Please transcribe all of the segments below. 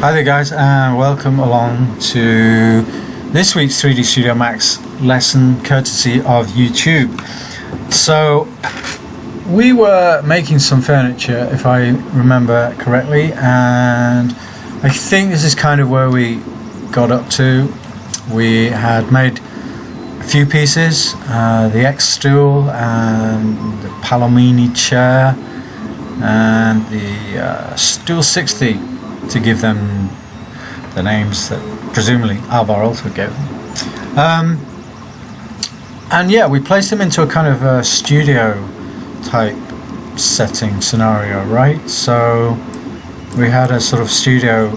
Hi there guys, and welcome along to this week's 3D Studio Max lesson courtesy of YouTube. So we were making some furniture, if I remember correctly, and I think this is kind of where we got up to. We had made a few pieces, the X stool and the Palomini chair and the stool 60, to give them the names that presumably Aalto gave them. And yeah, we placed them into a kind of a studio type setting scenario, right? So we had a sort of studio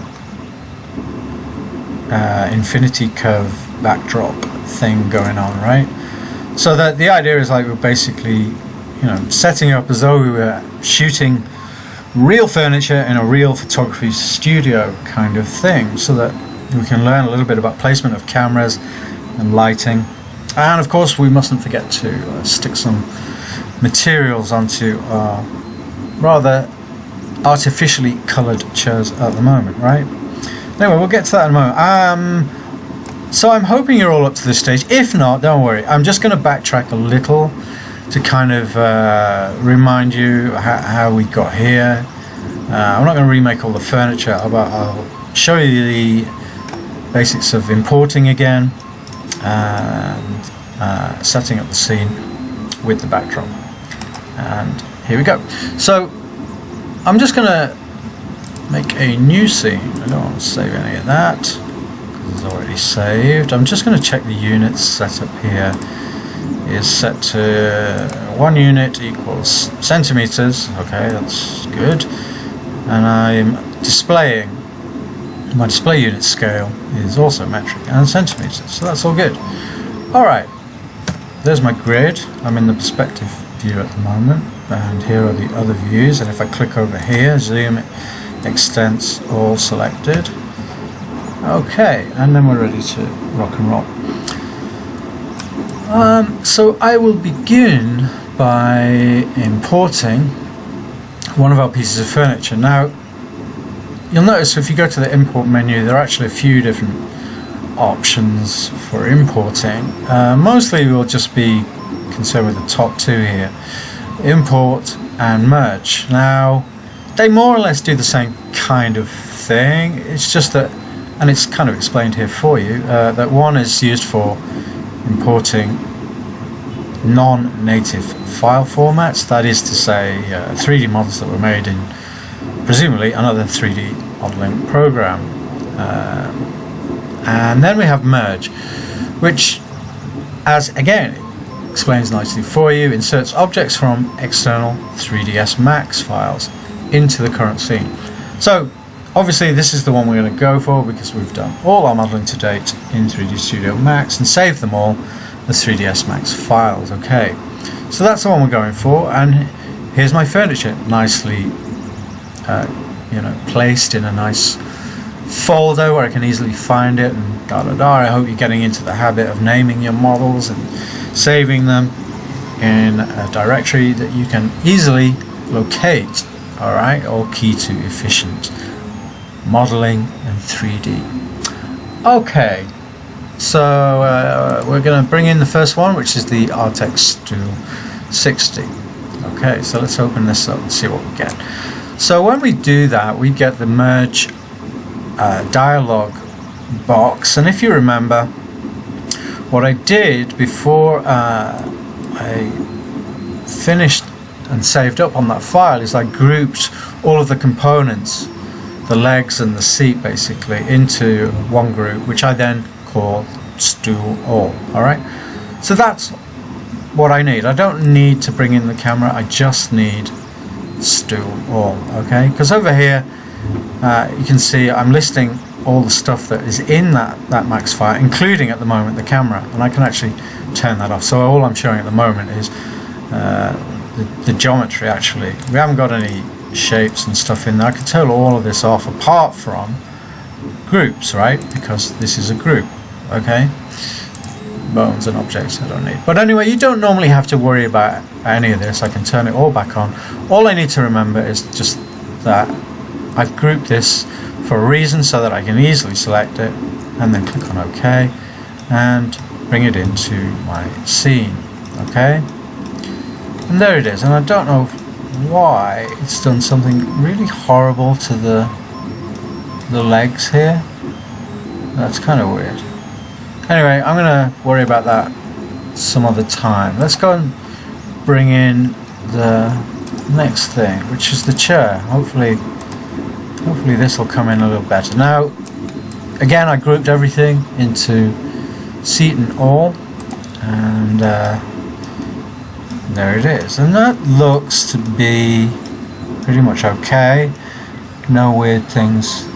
infinity curve backdrop thing going on, right? So that the idea is like we're basically, setting up as though we were shooting real furniture in a real photography studio kind of thing, so that we can learn a little bit about placement of cameras and lighting. And of course we mustn't forget to stick some materials onto our rather artificially coloured chairs at the moment, right? Anyway, we'll get to that in a moment. So I'm hoping you're all up to this stage. If not, don't worry, I'm just going to backtrack a little to kind of remind you how we got here. I'm not going to remake all the furniture, but I'll show you the basics of importing again and setting up the scene with the backdrop. And here we go. So I'm just going to make a new scene. I don't want to save any of that because it's already saved. I'm just going to check the units setup here is set to 1 unit equals centimeters. Okay, that's good. And I'm displaying, my display unit scale is also metric and centimeters, so that's all good. Alright, there's my grid. I'm in the perspective view at the moment, and here are the other views, and if I click over here, zoom, extents, all selected. Okay, and then we're ready to rock and roll. So I will begin by importing one of our pieces of furniture. Now, you'll notice if you go to the import menu, there are actually a few different options for importing. Mostly we'll just be concerned with the top two here, import and merge. Now, they more or less do the same kind of thing. It's just that, and it's kind of explained here for you, that one is used for importing non-native file formats, that is to say 3D models that were made in presumably another 3D modeling program. And then we have merge, which, as again explains nicely for you, inserts objects from external 3ds Max files into the current scene. So obviously this is the one we're going to go for because we've done all our modeling to date in 3D Studio Max and saved them all as 3ds Max files. Okay, so that's the one we're going for, and here's my furniture nicely placed in a nice folder where I can easily find it, and I hope you're getting into the habit of naming your models and saving them in a directory that you can easily locate. Alright, all key to efficient modeling in 3D. Okay, so we're going to bring in the first one, which is the Aalto stool 60. Okay, so let's open this up and see what we get. So when we do that, we get the merge dialog box, and if you remember, what I did before I finished and saved up on that file is I grouped all of the components, the legs and the seat basically, into one group, which I then call stool all. Alright, so that's what I need. I don't need to bring in the camera, I just need stool all. Okay, because over here you can see I'm listing all the stuff that is in that Max file, including at the moment the camera, and I can actually turn that off. So all I'm showing at the moment is the geometry. Actually, we haven't got any shapes and stuff in there. I can turn all of this off apart from groups, right? Because this is a group. Okay, bones and objects I don't need. But anyway, you don't normally have to worry about any of this. I can turn it all back on. All I need to remember is just that I've grouped this for a reason, so that I can easily select it and then click on OK and bring it into my scene. Okay, and there it is. And I don't know why it's done something really horrible to the legs here. That's kind of weird. Anyway, I'm gonna worry about that some other time. Let's go and bring in the next thing, which is the chair. Hopefully this will come in a little better. Now, again, I grouped everything into seat and all, and there it is. And that looks to be pretty much okay. No weird things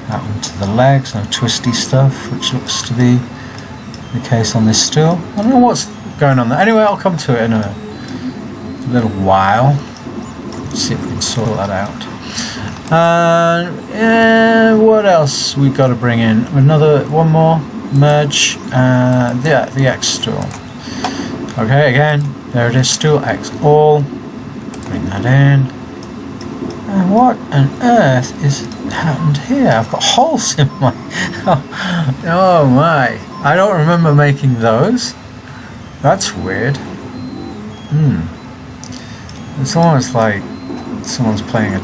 happen to the legs, no twisty stuff, which looks to be the case on this stool. I don't know what's going on there. Anyway, I'll come to it in a little while. Let's see if we can sort that out. What else we got to bring in? One more merge. The X stool. Okay, again, there it is. Stool X all. Bring that in. And what on earth is happened here? I've got holes in my. Oh my! I don't remember making those. That's weird. It's almost like someone's playing a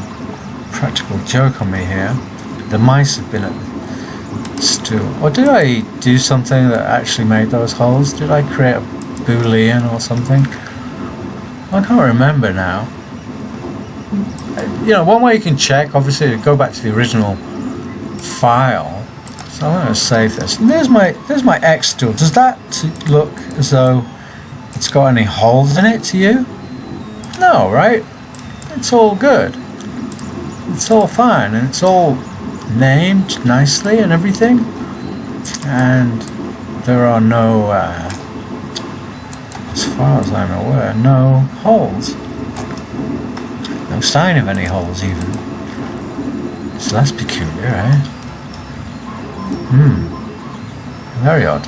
practical joke on me here. The mice have been at the stool. Or did I do something that actually made those holes? Did I create a Boolean or something? I can't remember now. You know, one way you can check, obviously, go back to the original file. So I'm going to save this. And there's my X stool. Does that look as though it's got any holes in it to you? No, right? It's all good. It's all fine, and it's all named nicely and everything. And there are no, as far as I'm aware, no holes. No sign of any holes even. So that's peculiar, eh? Very odd.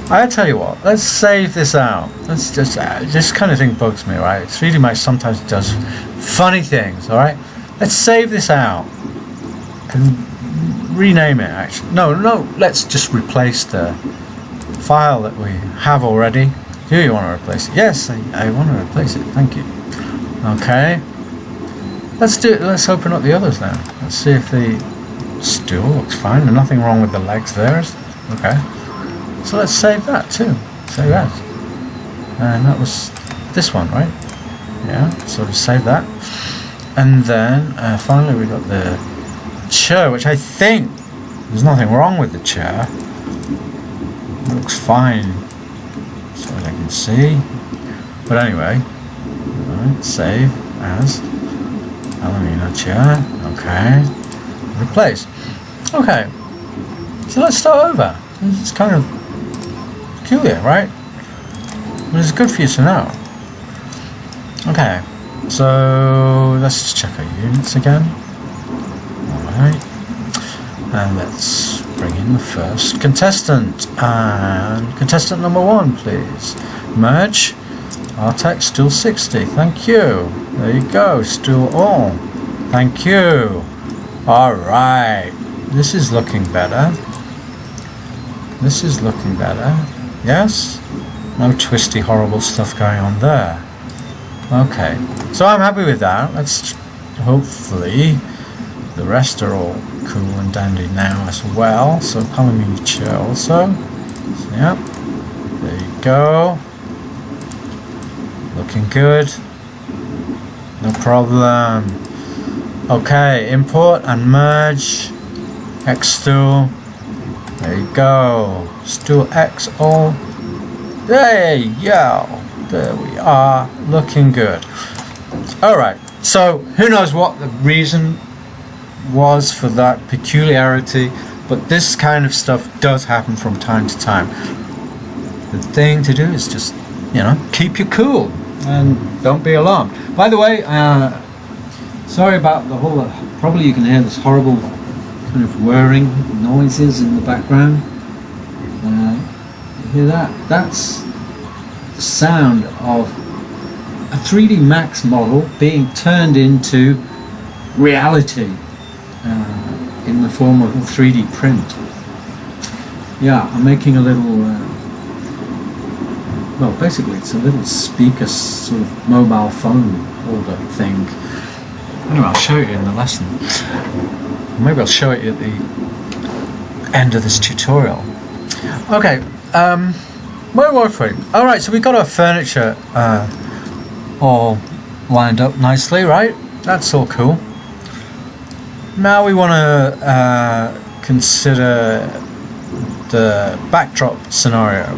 I tell you what, let's save this out. Let's just this kind of thing bugs me, right? 3D Max sometimes does funny things, alright? Let's save this out and rename it, actually. No, let's just replace the file that we have already. Do you want to replace it? Yes, I want to replace it, thank you. Okay, let's do it. Let's open up the others now. Let's see if the stool looks fine. There's nothing wrong with the legs there. Okay, so let's save that too. Save that. And that was this one, right? Yeah, so just save that. And then finally we got the chair, which I think there's nothing wrong with the chair. It looks fine, as far as I can see. But anyway. Save as Alumina chair. Okay. Replace. Okay. So let's start over. It's kind of peculiar, right? But it's good for you to know. Okay. So let's just check our units again. Alright. And let's bring in the first contestant. And contestant number 1, please. Merge. Artex stool 60, thank you. There you go, stool all. Thank you. Alright. This is looking better. This is looking better. Yes? No twisty, horrible stuff going on there. Okay. So I'm happy with that. Let's hopefully the rest are all cool and dandy now as well. So Palomini chair also. So, yeah. There you go. Looking good. No problem. Okay, import and merge. X stool. There you go. Stool X all. There you go. There we are. Looking good. Alright, so who knows what the reason was for that peculiarity, but this kind of stuff does happen from time to time. The thing to do is just, you know, keep you cool and don't be alarmed. By the way, sorry about the whole, probably you can hear this horrible kind of whirring noises in the background. You hear that? That's the sound of a 3D Max model being turned into reality. in the form of a 3D print. Yeah, I'm making a little, well, basically it's a little speaker sort of mobile phone holder thing. Anyway, I'll show you in the lesson. Maybe I'll show it at the end of this tutorial. Okay, where was we? Alright, so we got our furniture all lined up nicely, right? That's all cool. Now we want to consider the backdrop scenario,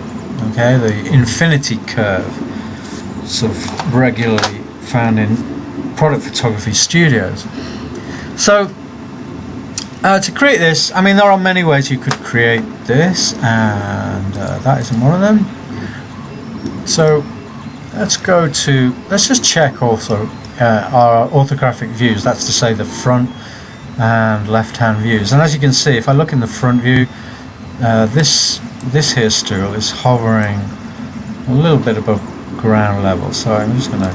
okay, the infinity curve, sort of regularly found in product photography studios. So to create this, I mean, there are many ways you could create this, and that isn't one of them. So let's just check also our orthographic views, that's to say the front and left hand views. And as you can see, if I look in the front view, this here stool is hovering a little bit above ground level, so I'm just going to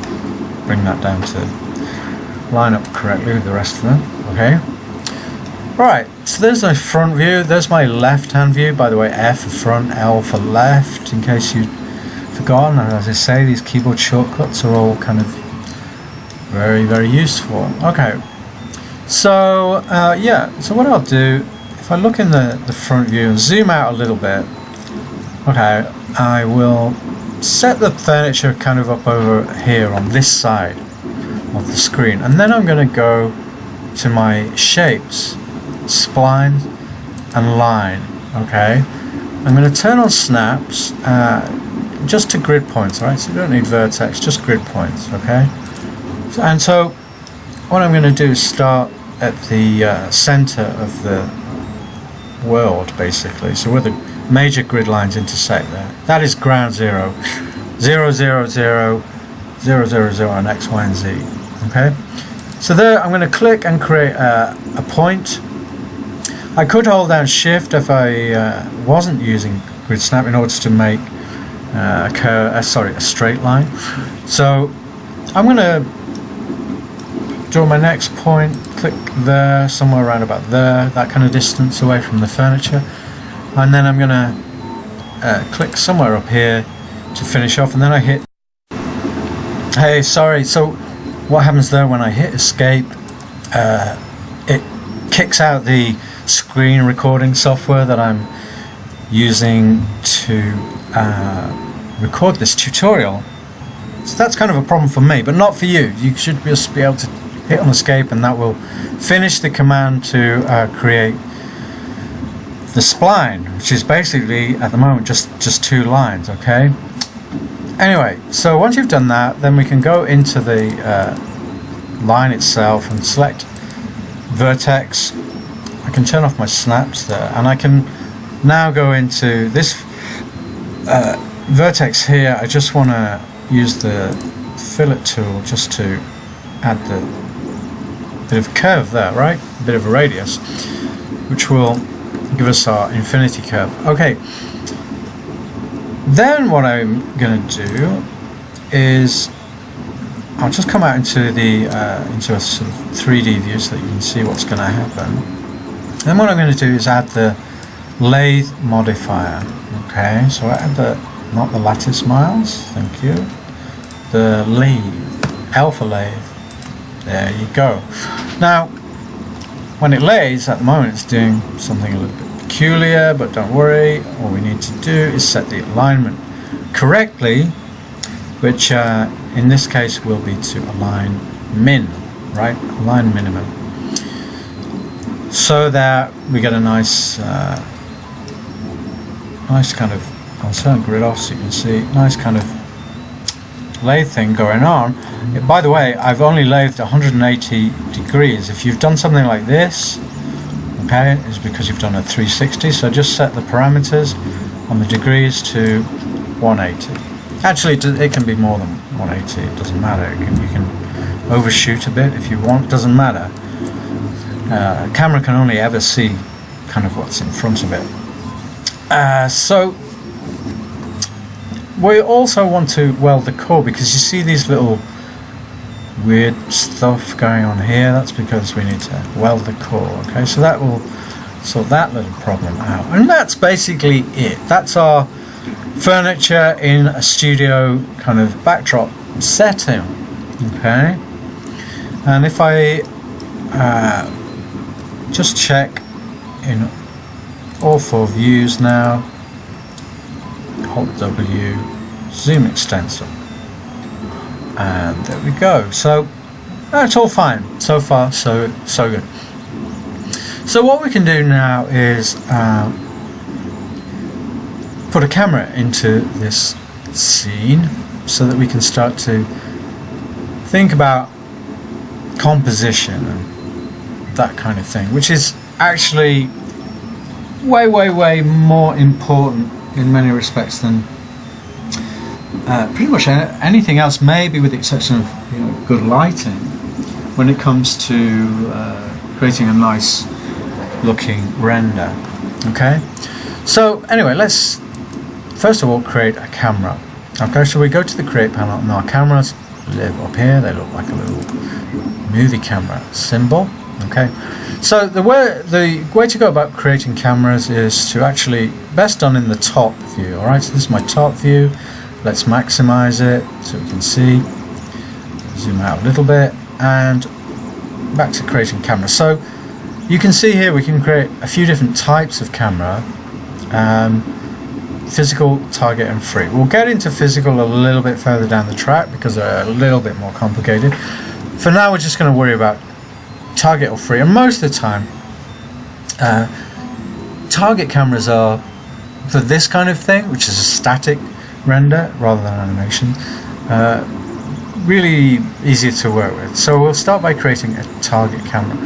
bring that down to line up correctly with the rest of them. Okay. Right, so there's my front view, there's my left hand view, by the way, F for front, L for left, in case you'd forgotten. And as I say, these keyboard shortcuts are all kind of very, very useful. Okay, so yeah, so what I'll do, if I look in the front view and zoom out a little bit, okay, I will set the furniture kind of up over here on this side of the screen, and then I'm going to go to my shapes, spline and line. Okay, I'm going to turn on snaps just to grid points, right? So you don't need vertex, just grid points. Okay, so what I'm going to do is start at the center of the world, basically, so where the major grid lines intersect there. That is ground 0, 0, 0, 0, 0, 0, 0 on X, Y, and Z. Okay, so there I'm going to click and create a point. I could hold down shift if I wasn't using grid snap in order to make a straight line. So I'm going to draw my next point, click there, somewhere around about there, that kind of distance away from the furniture, and then I'm going to click somewhere up here to finish off, and then I hit, hey, sorry, so what happens there when I hit escape, it kicks out the screen recording software that I'm using to record this tutorial. So that's kind of a problem for me, but not for you. You should just be able to hit on escape, and that will finish the command to create the spline, which is basically at the moment just 2 lines. Okay, anyway, so once you've done that, then we can go into the line itself and select vertex. I can turn off my snaps there, and I can now go into this vertex here. I just want to use the fillet tool just to add the bit of curve there, right? A bit of a radius, which will give us our infinity curve. Okay, then what I'm going to do is I'll just come out into the into a sort of 3D view so that you can see what's going to happen. Then what I'm going to do is add the lathe modifier. Okay, so I add the, not the lattice miles, thank you, the lathe, alpha lathe. There you go. Now, when it lays, at the moment it's doing something a little bit peculiar, but don't worry, all we need to do is set the alignment correctly, which in this case will be to align min, right? Align minimum. So that we get a nice nice kind of, I'll turn grid off so you can see, nice kind of lathe thing going on. By the way, I've only lathed 180 degrees. If you've done something like this, okay, it's because you've done a 360. So just set the parameters on the degrees to 180. Actually, it can be more than 180. It doesn't matter. You can overshoot a bit if you want. Doesn't matter. Camera can only ever see kind of what's in front of it. So we also want to weld the core, because you see these little weird stuff going on here. That's because we need to weld the core. Okay, so that will sort that little problem out, and that's basically it. That's our furniture in a studio kind of backdrop setting. Okay, and if I just check in all 4 views now, hold W, zoom extensor, and there we go. So that's all fine so far, so good. So what we can do now is put a camera into this scene so that we can start to think about composition and that kind of thing, which is actually way more important in many respects than pretty much anything else, maybe with the exception of good lighting, when it comes to creating a nice looking render. Okay, so anyway, let's first of all create a camera. Okay, so we go to the create panel, and our cameras live up here. They look like a little movie camera symbol. Okay, so the way to go about creating cameras is to actually best done in the top view. All right, so this is my top view. Let's maximize it so we can see. Zoom out a little bit and back to creating camera. So you can see here we can create a few different types of camera, physical, target and free. We'll get into physical a little bit further down the track because they're a little bit more complicated. For now we're just going to worry about target or free, and most of the time target cameras are for this kind of thing, which is a static render rather than animation, really easier to work with. So we'll start by creating a target camera.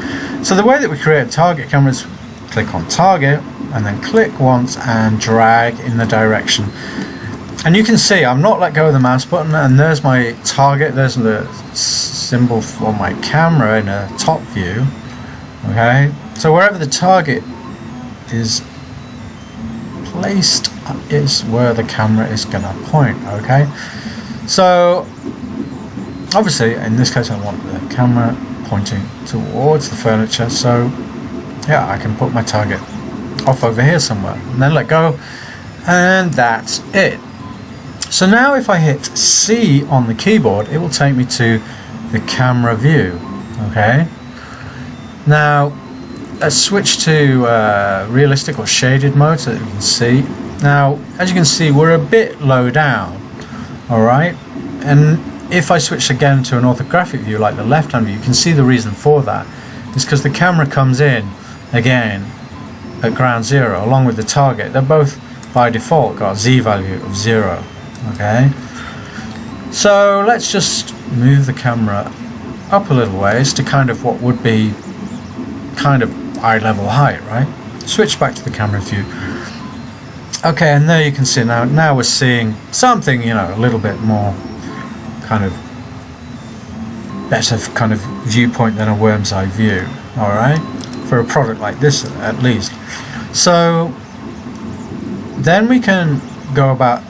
So the way that we create a target camera is click on target and then click once and drag in the direction, and you can see I've not let go of the mouse button, and there's my target. There's the symbol for my camera in a top view. Okay, so wherever the target is placed is where the camera is going to point. Okay, so obviously in this case I want the camera pointing towards the furniture, so yeah, I can put my target off over here somewhere and then let go, and that's it. So now if I hit C on the keyboard, it will take me to the camera view. Okay, now let's switch to realistic or shaded mode so that you can see. Now as you can see, we're a bit low down. Alright, and if I switch again to an orthographic view like the left hand view, you can see the reason for that is because the camera comes in again at ground zero along with the target. They're both by default got a Z value of 0. Okay, so let's just move the camera up a little ways to kind of what would be kind of eye level height, right? Switch back to the camera view. Okay, and there you can see now we're seeing something, you know, a little bit more kind of better kind of viewpoint than a worm's eye view. All right, for a product like this at least. So then we can go about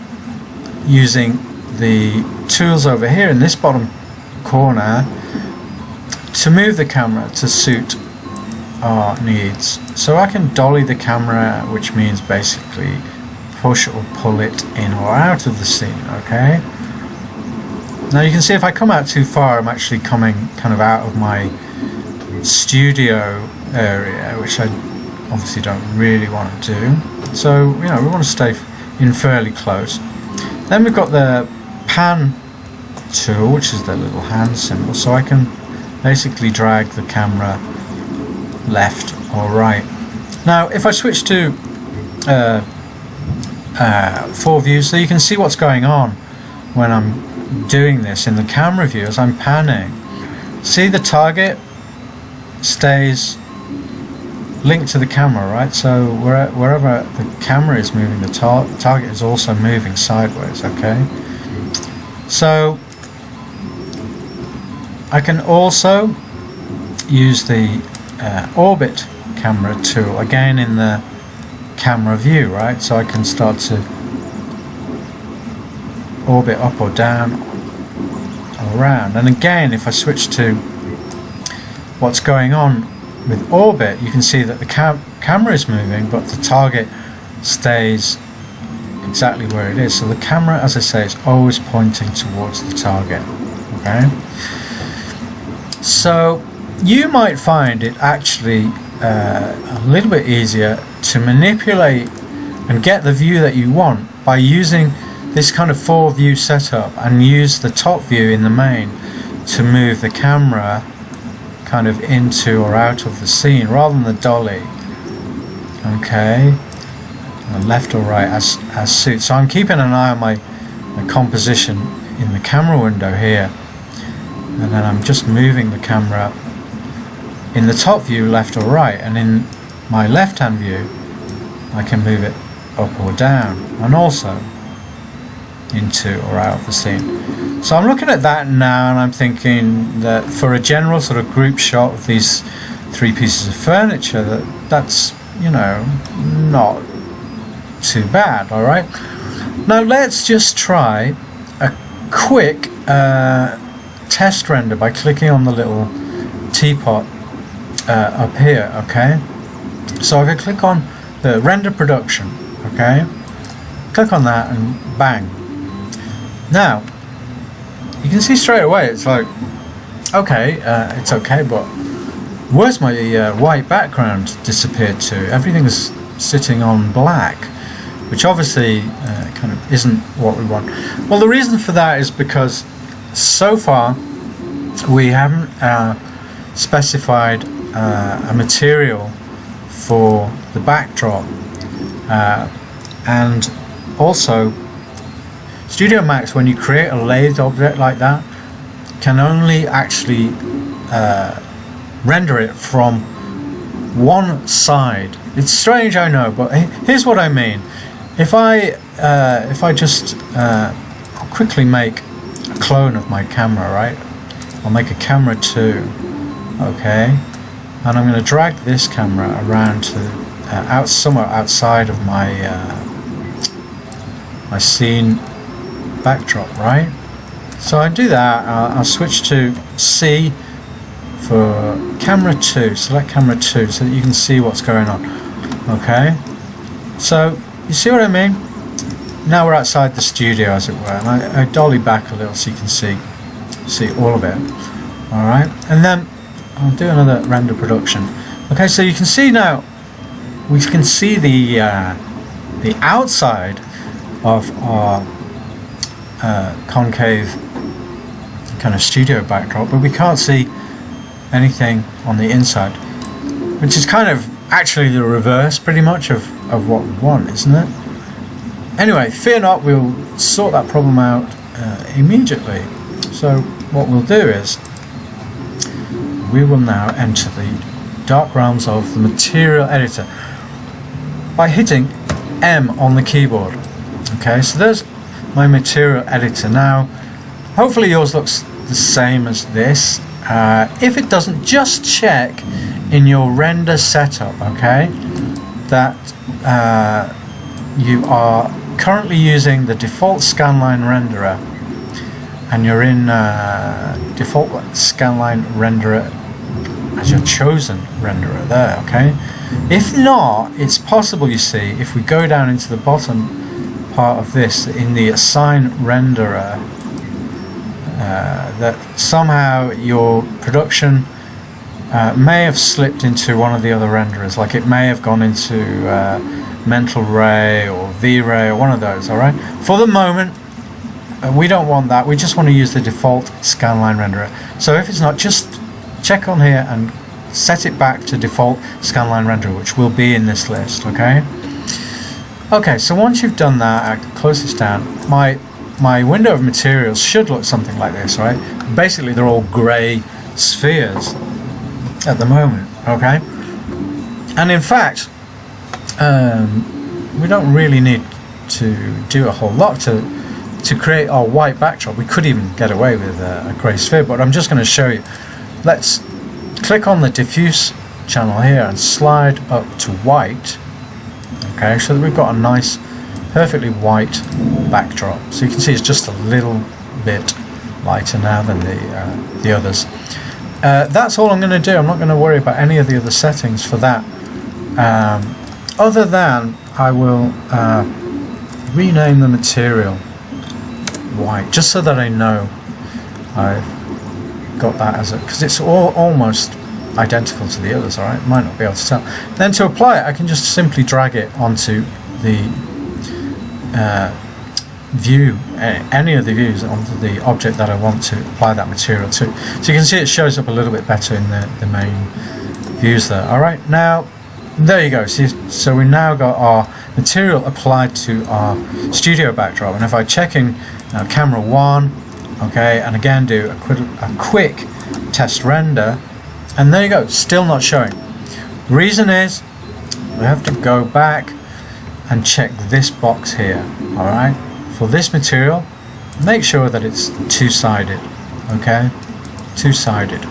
using the tools over here in this bottom corner to move the camera to suit our needs. So I can dolly the camera, which means basically push or pull it in or out of the scene. Okay, now you can see if I come out too far, I'm actually coming kind of out of my studio area, which I obviously don't really want to do. So you know, we want to stay in fairly close. Then we've got the pan tool, which is the little hand symbol, so I can basically drag the camera left or right. Now if I switch to 4 views, so you can see what's going on when I'm doing this in the camera view as I'm panning. See, the target stays linked to the camera, right? So wherever the camera is moving, the target is also moving sideways. Okay, so I can also use the orbit camera tool again in the camera view, right? So I can start to orbit up or down around. And again, if I switch to what's going on with orbit, you can see that the camera is moving, but the target stays exactly where it is. So the camera, as I say, is always pointing towards the target. Okay, so you might find it actually a little bit easier to manipulate and get the view that you want by using this kind of 4-view setup, and use the top view in the main to move the camera kind of into or out of the scene rather than the dolly. Okay, and left or right as suits. So I'm keeping an eye on my composition in the camera window here, and then I'm just moving the camera in the top view left or right, and in my left hand view I can move it up or down, and also into or out of the scene. So I'm looking at that now, and I'm thinking that for a general sort of group shot of these 3 pieces of furniture, that's, you know, not too bad. All right, now let's just try a quick test render by clicking on the little teapot up here. Okay, so I can click on the render production. Okay, click on that and bang. Now you can see straight away it's like, okay, it's okay, but where's my white background disappeared to? Everything's sitting on black, which obviously kind of isn't what we want. Well, the reason for that is because so far we haven't specified a material for the backdrop, and also Studio Max, when you create a lathed object like that, can only actually render it from one side. It's strange, I know, but here's what I mean. If I just quickly make a clone of my camera, right? I'll make a camera 2, okay, and I'm going to drag this camera around to somewhere outside of my my scene backdrop, right? So I do that. I'll switch to C for camera 2. Select camera 2 so that you can see what's going on. Okay, so you see what I mean? Now we're outside the studio, as it were, and I dolly back a little so you can see all of it. All right, and then I'll do another render production. Okay, so you can see now, we can see the outside of our concave kind of studio backdrop, but we can't see anything on the inside, which is kind of actually the reverse pretty much of what we want, isn't it? Anyway, fear not, we'll sort that problem out immediately. So what we'll do is we will now enter the dark realms of the material editor by hitting M on the keyboard. Okay, so there's my material editor. Now hopefully yours looks the same as this. If it doesn't, just check in your render setup, okay, that you are currently using the default scanline renderer, and you're in default scanline renderer as your chosen renderer there. Okay, if not, it's possible, you see, if we go down into the bottom part of this in the assign renderer, that somehow your production may have slipped into one of the other renderers, like it may have gone into Mental Ray or V-Ray or one of those. Alright, for the moment we don't want that, we just want to use the default scanline renderer. So if it's not, just check on here and set it back to default scanline renderer, which will be in this list. Okay, so once you've done that, I close this down. My window of materials should look something like this, right? Basically they're all grey spheres at the moment, okay? And in fact, we don't really need to do a whole lot to create our white backdrop. We could even get away with a grey sphere, but I'm just going to show you. Let's click on the diffuse channel here and slide up to white, okay, so that we've got a nice perfectly white backdrop. So you can see it's just a little bit lighter now than the others. That's all I'm going to do. I'm not going to worry about any of the other settings for that. Other than I will rename the material white, just so that I know I've got that as a, because it's almost identical to the others. Alright, might not be able to tell. Then to apply it, I can just simply drag it onto the view, any of the views, onto the object that I want to apply that material to. So you can see it shows up a little bit better in the main views there. Alright, now there you go. See, so we now got our material applied to our studio backdrop, and if I check in camera 1, okay, and again do a quick test render, and there you go, still not showing. Reason is we have to go back and check this box here. Alright, for this material, make sure that it's two-sided, okay, two-sided,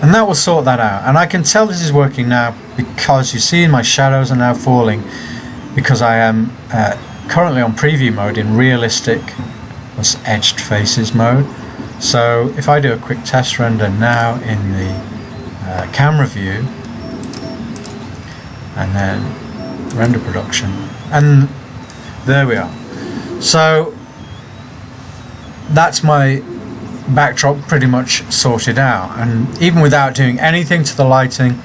and that will sort that out. And I can tell this is working now because you see my shadows are now falling, because I am currently on preview mode in realistic edged faces mode. So if I do a quick test render now in the camera view, and then render production, and there we are. So that's my backdrop pretty much sorted out, and even without doing anything to the lighting,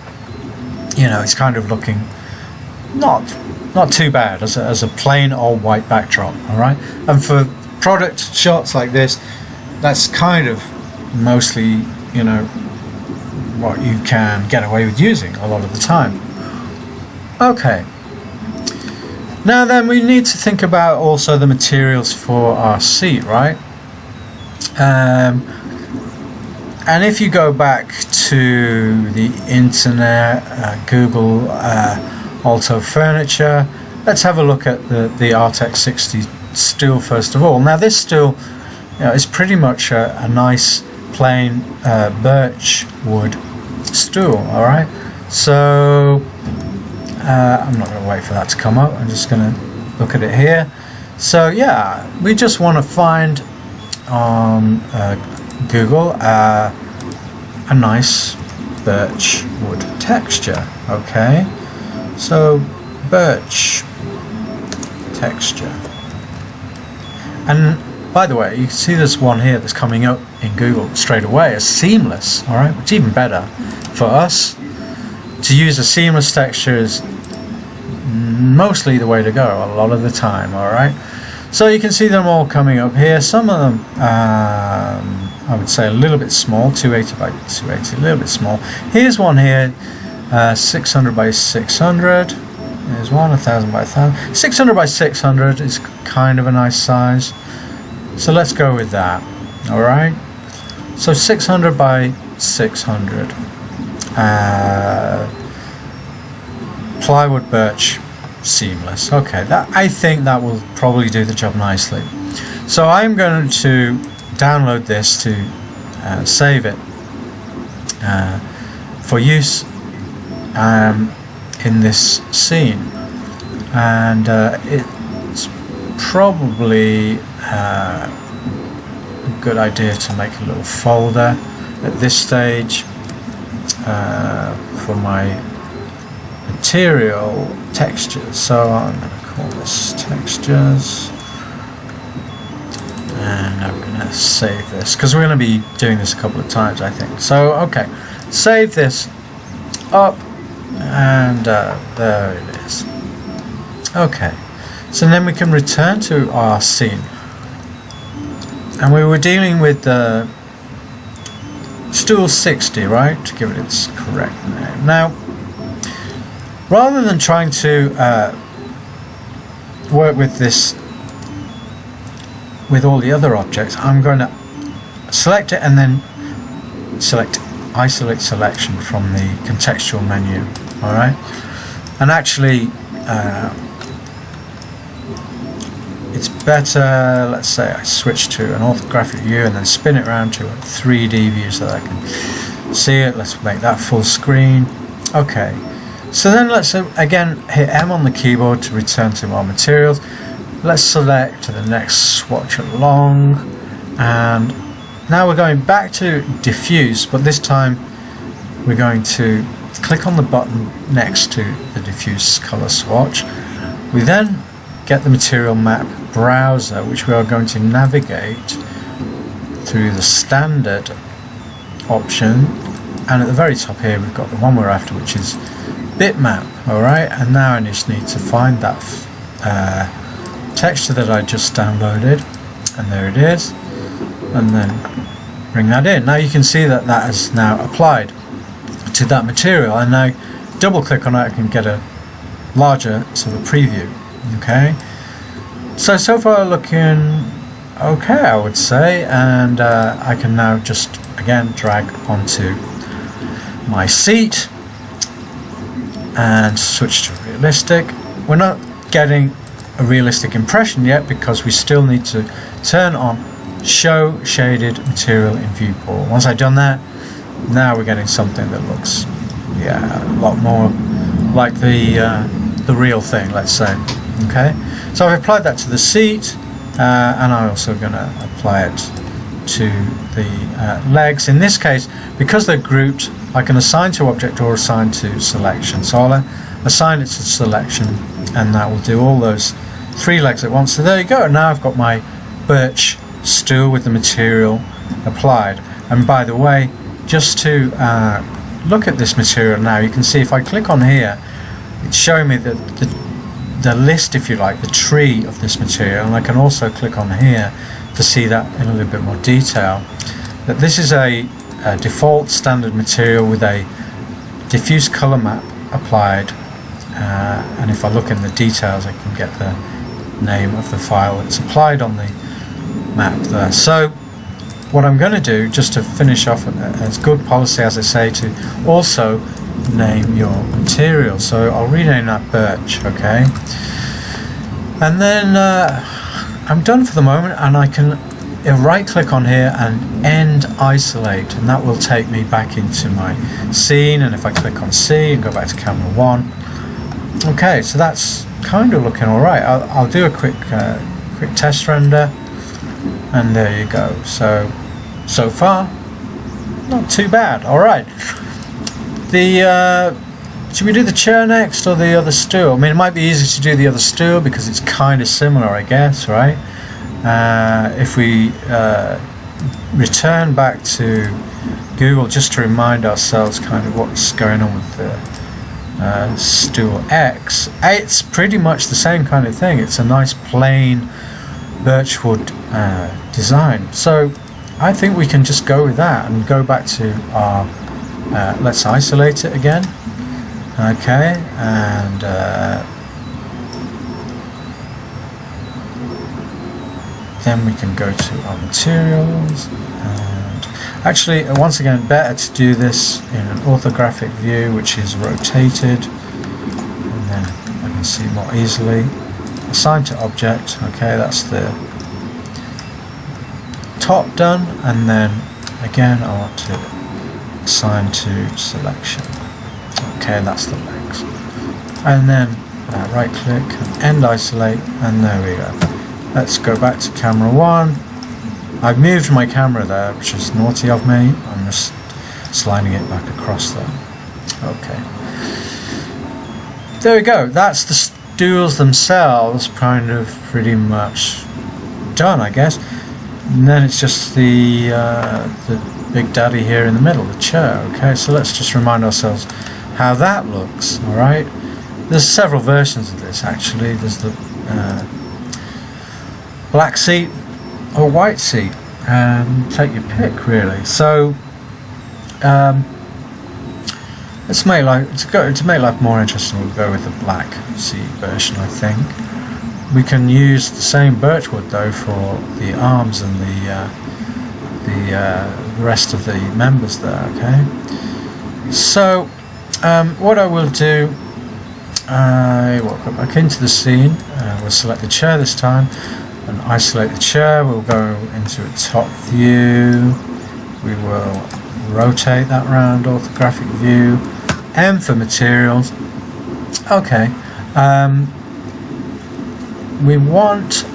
you know, it's kind of looking not too bad as a plain old white backdrop. Alright, and for product shots like this, that's kind of mostly, you know, what you can get away with using a lot of the time. Okay, now then we need to think about also the materials for our seat, right? And if you go back to the internet, Google Aalto furniture, let's have a look at the RTX 60 stool first of all. Now this stool, you know, is pretty much a nice plain birch wood stool. Alright, so I'm not going to wait for that to come up, I'm just going to look at it here. So yeah, we just want to find on Google a nice birch wood texture. Okay, so birch texture, and by the way, you can see this one here that's coming up in Google straight away as seamless. Alright, it's even better for us. To use a seamless texture is mostly the way to go a lot of the time. Alright, so you can see them all coming up here. Some of them I would say a little bit small, 280 by 280, a little bit small. Here's one here, 600 by 600. There's one, 1000 by 1000. 600 by 600 is kind of a nice size, so let's go with that. Alright, so 600 by 600, plywood birch seamless. Okay, that, I think that will probably do the job nicely. So I'm going to download this to save it for use in this scene, and it's probably a good idea to make a little folder at this stage for my material textures. So I'm going to call this textures, and I'm going to save this because we're going to be doing this a couple of times, I think. So okay, save this up, and there it is. Okay, so then we can return to our scene, and we were dealing with the stool 60, right, to give it its correct name. Now, rather than trying to work with this with all the other objects, I'm going to select it and then select isolate selection from the contextual menu. Alright, and actually it's better, let's say I switch to an orthographic view and then spin it around to a 3D view so that I can see it. Let's make that full screen. Okay, so then let's again hit M on the keyboard to return to our materials. Let's select the next swatch along, and now we're going back to diffuse, but this time we're going to click on the button next to the diffuse color swatch. We then get the material map browser, which we are going to navigate through the standard option, and at the very top here we've got the one we're after, which is bitmap. Alright, and now I just need to find that texture that I just downloaded, and there it is, and then bring that in. Now you can see that that is now applied to that material, and now double click on it, I can get a larger sort of preview. Okay, so far looking okay, I would say, and I can now just again drag onto my seat and switch to realistic. We're not getting a realistic impression yet because we still need to turn on show shaded material in viewport. Once I've done that, now we're getting something that looks, yeah, a lot more like the real thing, let's say. Okay, so I've applied that to the seat, and I'm also going to apply it to the legs. In this case, because they're grouped, I can assign to object or assign to selection. So I'll assign it to selection, and that will do all those 3 legs at once. So there you go. Now I've got my birch stool with the material applied. And by the way, just to look at this material now, you can see if I click on here, it's showing me the list, if you like, the tree of this material, and I can also click on here to see that in a little bit more detail. That this is a default standard material with a diffuse color map applied, and if I look in the details, I can get the name of the file that's applied on the map there. So what I'm going to do, just to finish off, as good policy, as I say, to also name your material. So I'll rename that birch, okay, and then I'm done for the moment, and I can right click on here and end isolate, and that will take me back into my scene. And if I click on C and go back to camera 1, okay, so that's kind of looking alright. I'll do a quick test render, and there you go. So far not too bad. Alright, should we do the chair next or the other stool? I mean, it might be easy to do the other stool because it's kind of similar, I guess, right? If we return back to Google just to remind ourselves kind of what's going on with the stool X, it's pretty much the same kind of thing. It's a nice plain birchwood design. So I think we can just go with that and go back to our let's isolate it again. Okay, and then we can go to our materials, and actually once again better to do this in an orthographic view, which is rotated, and then I can see more easily. Assign to object, okay, that's the top done, and then again I want to assign to selection. Okay, that's the legs, and then right click and end isolate, and there we go. Let's go back to camera 1. I've moved my camera there, which is naughty of me. I'm just sliding it back across there. Okay, there we go. That's the stools themselves kind of pretty much done, I guess. And then it's just the big daddy here in the middle, the chair. Okay, so let's just remind ourselves how that looks. All right, there's several versions of this actually. There's the black seat or white seat, take your pick really. So let's make to make life more interesting, we'll go with the black seat version. I think we can use the same birchwood though for the arms and the rest of the members there. Okay, so what I will do, I will go back into the scene, we'll select the chair this time and isolate the chair. We'll go into a top view, we will rotate that round, orthographic view, M for materials. Okay, we want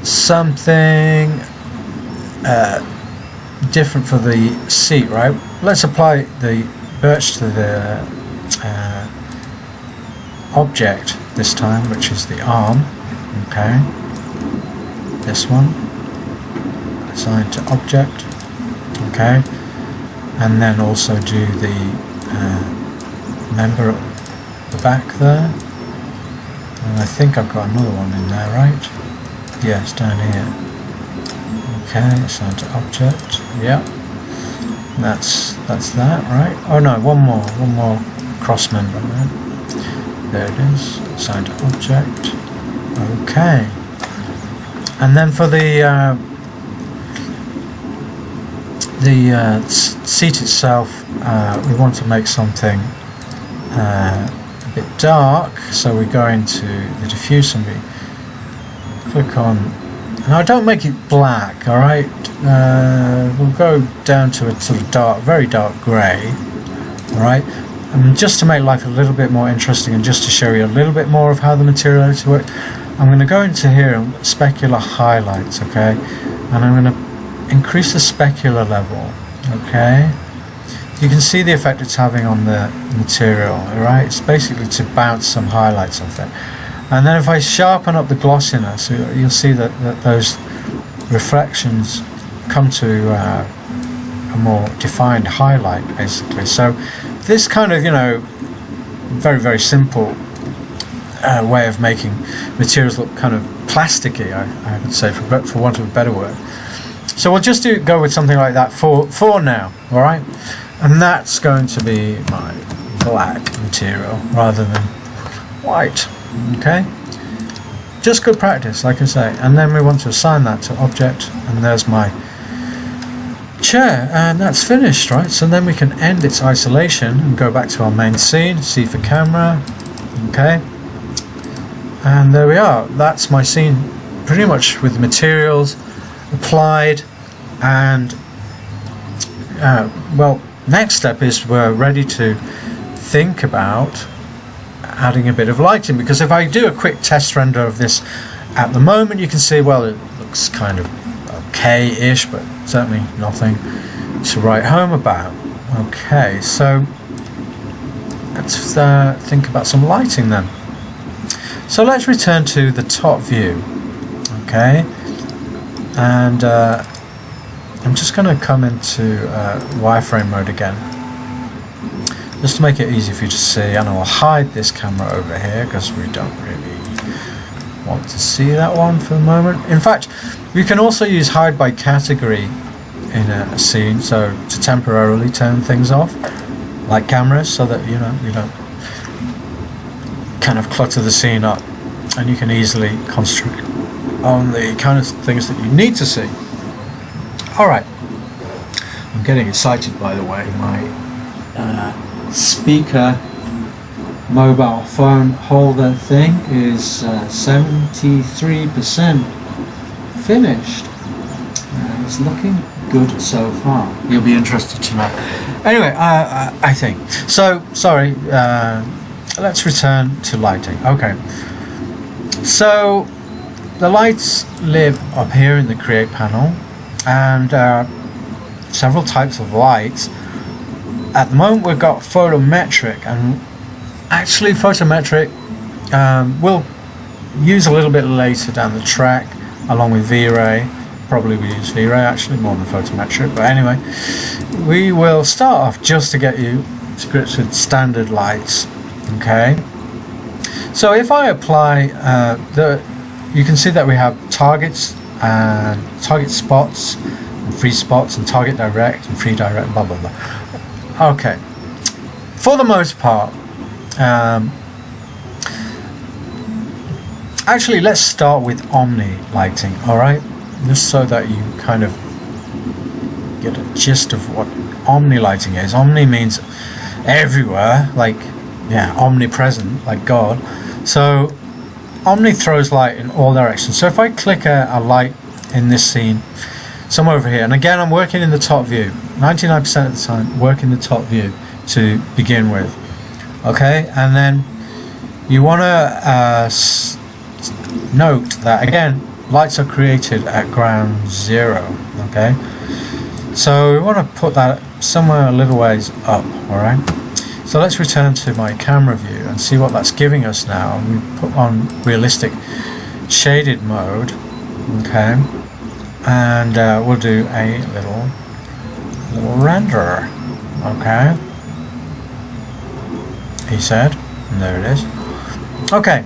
something different for the seat, right? Let's apply the birch to the object this time, which is the arm. Okay, this one, assign to object. Okay, and then also do the member at the back there. And I think I've got another one in there, right? Yes, down here. Okay, assign to object. Yep, that's that, right? Oh no, one more cross member, right? There it is. Assign to object. Okay, and then for the seat itself, we want to make something a bit dark, so we go into the diffuse and we click on. Now don't make it black, all right? We'll go down to a sort of dark, very dark grey, all right? And just to make life a little bit more interesting and just to show you a little bit more of how the materiality works, I'm going to go into here and specular highlights, okay? And I'm going to increase the specular level, okay? You can see the effect it's having on the material, all right? It's basically to bounce some highlights off it. And then if I sharpen up the glossiness, you'll see that those reflections come to a more defined highlight, basically. So this kind of, very, very simple way of making materials look kind of plasticky, I would say, for want of a better word. So we'll just go with something like that for now, all right? And that's going to be my black material rather than white. Okay, just good practice, like I say. And then we want to assign that to object, and there's my chair, and that's finished, right? So then we can end its isolation and go back to our main scene, C for camera. Okay, and there we are. That's my scene pretty much with the materials applied. And well, next step is we're ready to think about adding a bit of lighting, because if I do a quick test render of this at the moment, you can see, well, it looks kind of okay-ish, but certainly nothing to write home about. Okay, so let's think about some lighting then. So let's return to the top view, okay, and I'm just going to come into wireframe mode again, just to make it easy for you to see, and I'll hide this camera over here because we don't really want to see that one for the moment. In fact, you can also use hide by category in a scene, so to temporarily turn things off, like cameras, so that you don't kind of clutter the scene up, and you can easily concentrate on the kind of things that you need to see. Alright, I'm getting excited, by the way. My speaker mobile phone holder thing is 73% finished. It's looking good so far. You'll be interested to know. Anyway, I think so. Sorry, let's return to lighting. Okay, so the lights live up here in the create panel, and several types of lights. At the moment we've got photometric, and actually photometric we'll use a little bit later down the track along with V-Ray. Probably we use V-Ray actually more than photometric, but anyway, we will start off just to get you to grips with standard lights. Okay, so if I apply you can see that we have targets and target spots and free spots and target direct and free direct, blah blah blah. Okay, for the most part, actually let's start with Omni lighting, alright, just so that you kind of get a gist of what Omni lighting is. Omni means everywhere, like, yeah, omnipresent, like God. So Omni throws light in all directions. So if I click a light in this scene, somewhere over here, and again I'm working in the top view, 99% of the time working the top view to begin with, okay, and then you want to note that again lights are created at ground zero, okay, So we want to put that somewhere a little ways up, alright? So let's return to my camera view and see what that's giving us now. We put on realistic shaded mode, okay? And we'll do a little render, okay? He said, and there it is. Okay,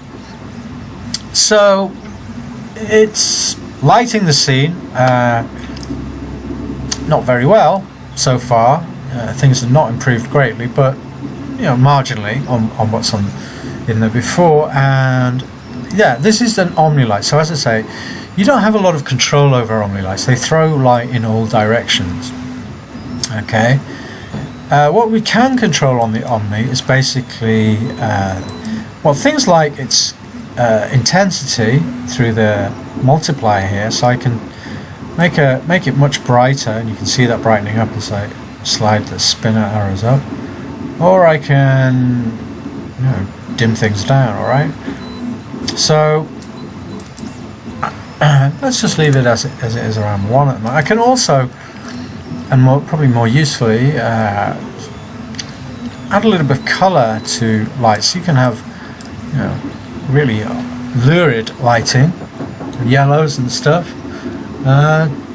so it's lighting the scene, not very well so far. Things have not improved greatly, but you know, marginally on what's in there before. And yeah, this is an Omni Light. So as I say, you don't have a lot of control over Omni Lights. They throw light in all directions. Okay. What we can control on the Omni is basically well, things like its intensity through the multiplier here. So I can make it much brighter, and you can see that brightening up as I slide the spinner arrows up, or I can, you know, dim things down. All right. So let's just leave it as it is around 1 at the moment. I can also, and probably more usefully, add a little bit of colour to lights. You can have, you know, really lurid lighting, yellows and stuff.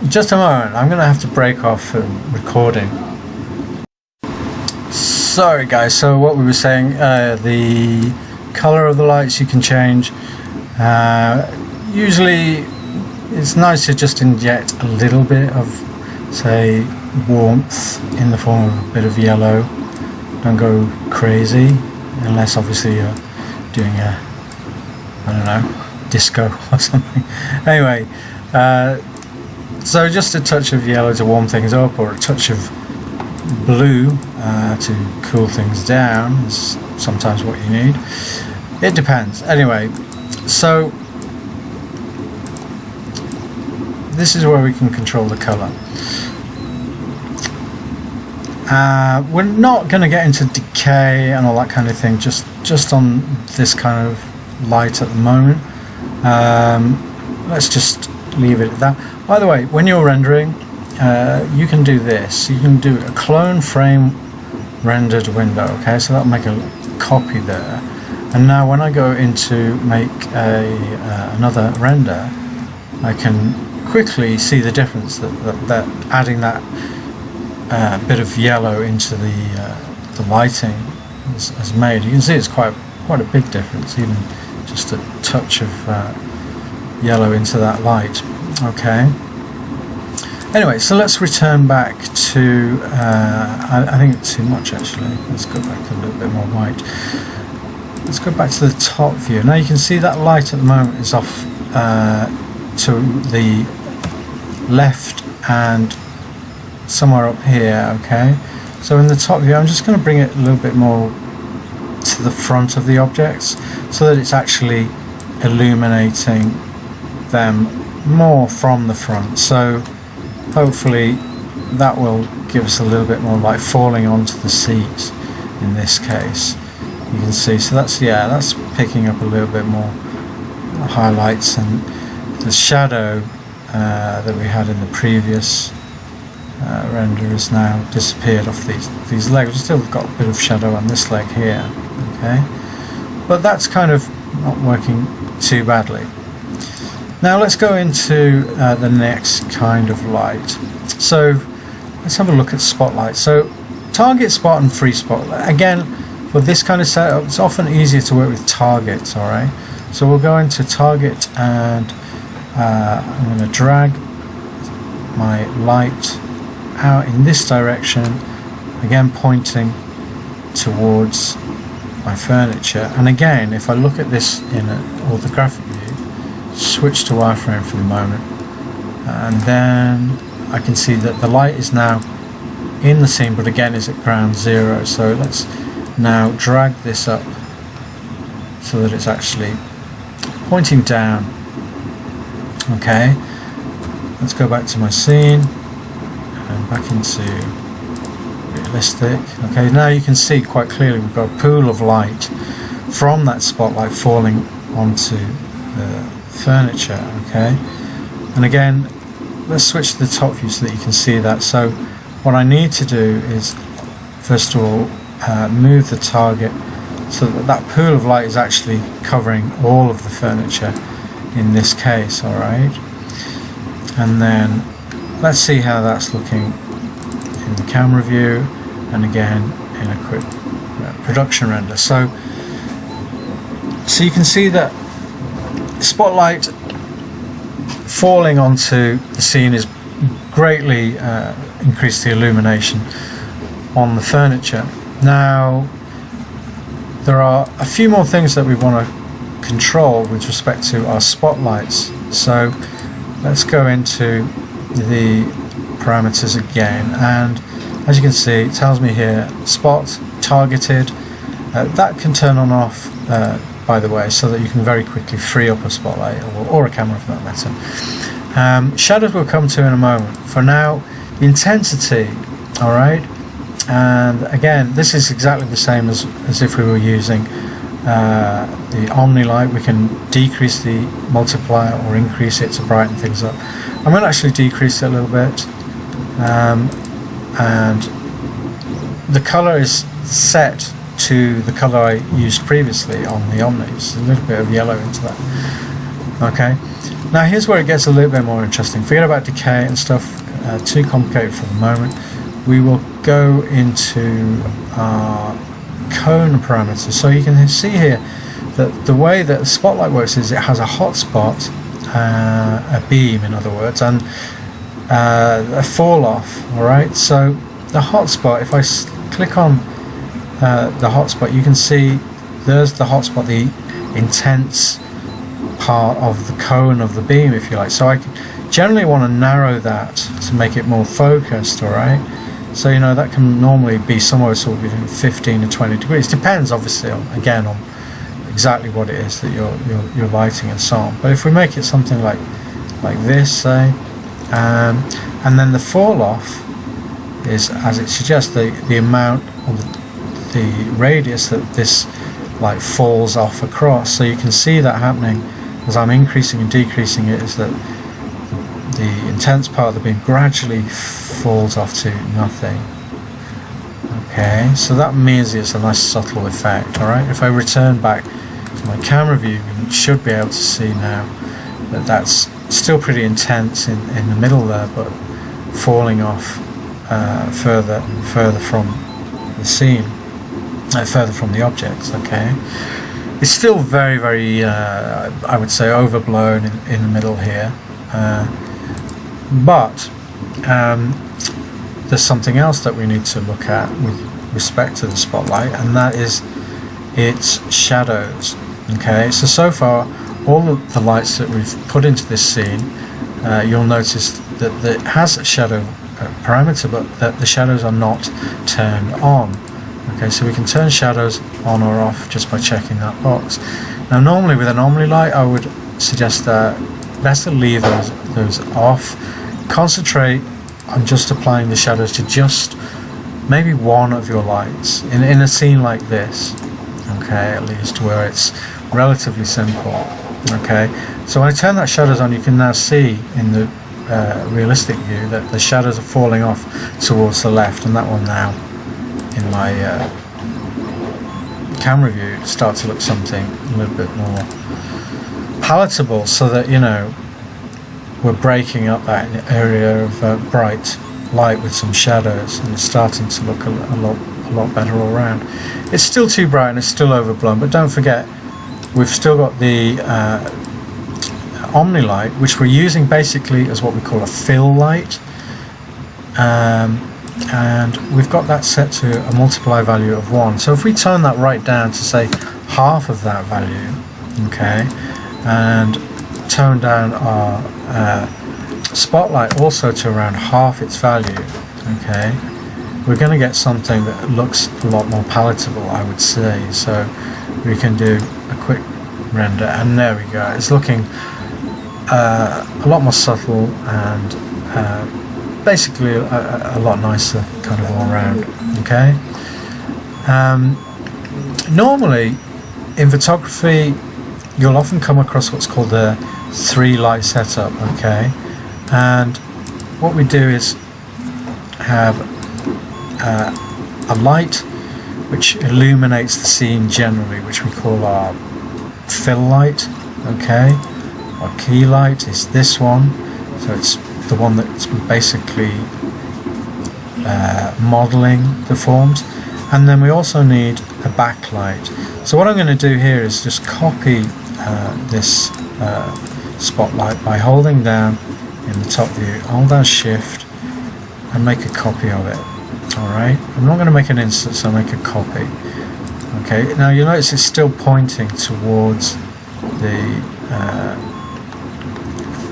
Just a moment, I'm going to have to break off recording. Sorry guys, so what we were saying, the colour of the lights you can change. Usually it's nice to just inject a little bit of, say, warmth in the form of a bit of yellow. Don't go crazy, unless obviously you're doing a, I don't know, disco or something. Anyway, so just a touch of yellow to warm things up, or a touch of blue to cool things down is sometimes what you need. It depends. Anyway, so this is where we can control the colour. We're not going to get into decay and all that kind of thing just on this kind of light at the moment. Let's just leave it at that. By the way, when you're rendering, you can do this. You can do a clone frame rendered window, okay? So that'll make a copy there. And now when I go into make another render, I can quickly see the difference that adding that bit of yellow into the lighting has made. You can see it's quite a big difference, even just a touch of yellow into that light. Okay. Anyway, so let's return back to I think it's too much actually. Let's go back to a little bit more white. Let's go back to the top view. Now you can see that light at the moment is off to the left and somewhere up here, okay? So in the top view, I'm just going to bring it a little bit more to the front of the objects so that it's actually illuminating them more from the front. So hopefully that will give us a little bit more light falling onto the seat in this case. You can see, so that's picking up a little bit more highlights, and the shadow that we had in the previous render has now disappeared off these legs. We've still got a bit of shadow on this leg here, okay, but that's kind of not working too badly. Now let's go into the next kind of light. So let's have a look at spotlight. So target spot and free spot. Again, for this kind of setup, it's often easier to work with targets, alright? So we'll go into target, and I'm going to drag my light out in this direction, again pointing towards my furniture. And again, if I look at this in an orthographic view, switch to wireframe for the moment, and then I can see that the light is now in the scene, but again is at ground zero. So let's now drag this up so that it's actually pointing down. Okay, let's go back to my scene and back into realistic. Okay, now you can see quite clearly we've got a pool of light from that spotlight falling onto the furniture. Okay, and again, let's switch to the top view so that you can see that. So what I need to do is, first of all, move the target so that that pool of light is actually covering all of the furniture in this case. All right, and then let's see how that's looking in the camera view, and again in a quick production render. So you can see that spotlight falling onto the scene is greatly increased the illumination on the furniture. Now there are a few more things that we want to control with respect to our spotlights. So let's go into the parameters again, and as you can see it tells me here spot targeted. That can turn on off by the way, so that you can very quickly free up a spotlight or a camera for that matter. Shadows we'll come to in a moment. For now, intensity, alright, and again this is exactly the same as if we were using the Omni Light. We can decrease the multiplier or increase it to brighten things up. I'm going to actually decrease it a little bit, and the color is set to the color I used previously on the Omni. There's a little bit of yellow into that. Okay, now here's where it gets a little bit more interesting. Forget about decay and stuff, too complicated for the moment. We will go into our cone parameters. So you can see here that the way that the spotlight works is it has a hot spot, a beam in other words, and a fall off. Alright, so the hot spot, if I click on the hotspot, you can see there's the hotspot, the intense part of the cone of the beam, if you like. So I generally want to narrow that to make it more focused. All right, so you know that can normally be somewhere sort of between 15 and 20 degrees. Depends obviously on exactly what it is that you're lighting and so on. But if we make it something like this, say, and then the fall off is, as it suggests, the amount of the radius that this light falls off across. So you can see that happening as I'm increasing and decreasing it, is that the intense part of the beam gradually falls off to nothing. Okay, so that means it's a nice subtle effect. Alright, if I return back to my camera view, you should be able to see now that that's still pretty intense in the middle there, but falling off further and further from the scene, further from the objects. Okay, it's still very, very I would say overblown in the middle here, but there's something else that we need to look at with respect to the spotlight, and that is its shadows. Okay, so far all of the lights that we've put into this scene, you'll notice that it has a shadow parameter, but that the shadows are not turned on. Okay, so we can turn shadows on or off just by checking that box. Now normally with an Omni Light I would suggest that best to leave those off. Concentrate on just applying the shadows to just maybe one of your lights in a scene like this. Okay, at least where it's relatively simple. Okay, so when I turn that shadows on, you can now see in the realistic view that the shadows are falling off towards the left, and that one now in my camera view start to look something a little bit more palatable, so that you know we're breaking up that area of bright light with some shadows, and it's starting to look a lot better all around. It's still too bright and it's still overblown, but don't forget we've still got the Omni Light, which we're using basically as what we call a fill light, and we've got that set to a multiply value of 1. So if we turn that right down to say half of that value, okay, and tone down our spotlight also to around half its value, okay, we're going to get something that looks a lot more palatable, I would say. So we can do a quick render, and there we go. It's looking a lot more subtle and basically a lot nicer kind of all around. Okay. Normally in photography you'll often come across what's called a 3 light setup. Okay, and what we do is have a light which illuminates the scene generally, which we call our fill light. Okay, our key light is this one, so it's the one that's basically modeling the forms. And then we also need a backlight. So what I'm going to do here is just copy this spotlight by holding down in the top view, hold down shift and make a copy of it. Alright, I'm not going to make an instance, I'll make a copy. Okay, now you'll notice it's still pointing towards the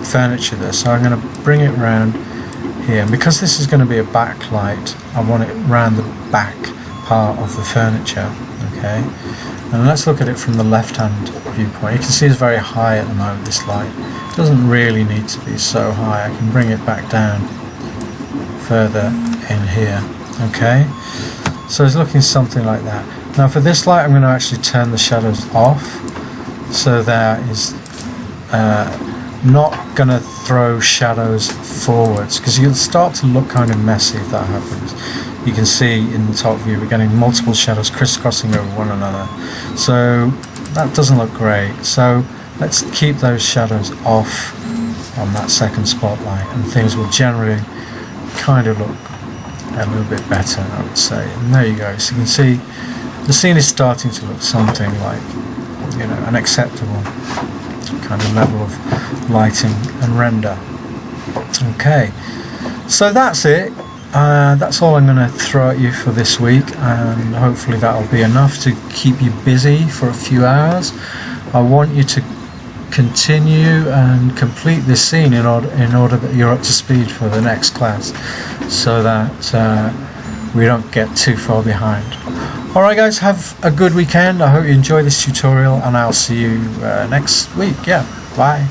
furniture there, so I'm going to bring it round here. And because this is going to be a backlight, I want it round the back part of the furniture. Okay, and let's look at it from the left hand viewpoint. You can see it's very high at the moment, this light. It doesn't really need to be so high. I can bring it back down further in here. Okay, so it's looking something like that. Now for this light I'm going to actually turn the shadows off, so that is not going to throw shadows forwards, because you'll start to look kind of messy if that happens. You can see in the top view we're getting multiple shadows crisscrossing over one another, so that doesn't look great. So let's keep those shadows off on that second spotlight, and things will generally kind of look a little bit better, I would say. And there you go. So you can see the scene is starting to look something like, you know, an acceptable kind of level of lighting and render. Okay, so that's it. That's all I'm going to throw at you for this week, and hopefully that'll be enough to keep you busy for a few hours. I want you to continue and complete this scene in order that you're up to speed for the next class, so that we don't get too far behind. Alright guys, have a good weekend. I hope you enjoy this tutorial, and I'll see you next week. Yeah, bye.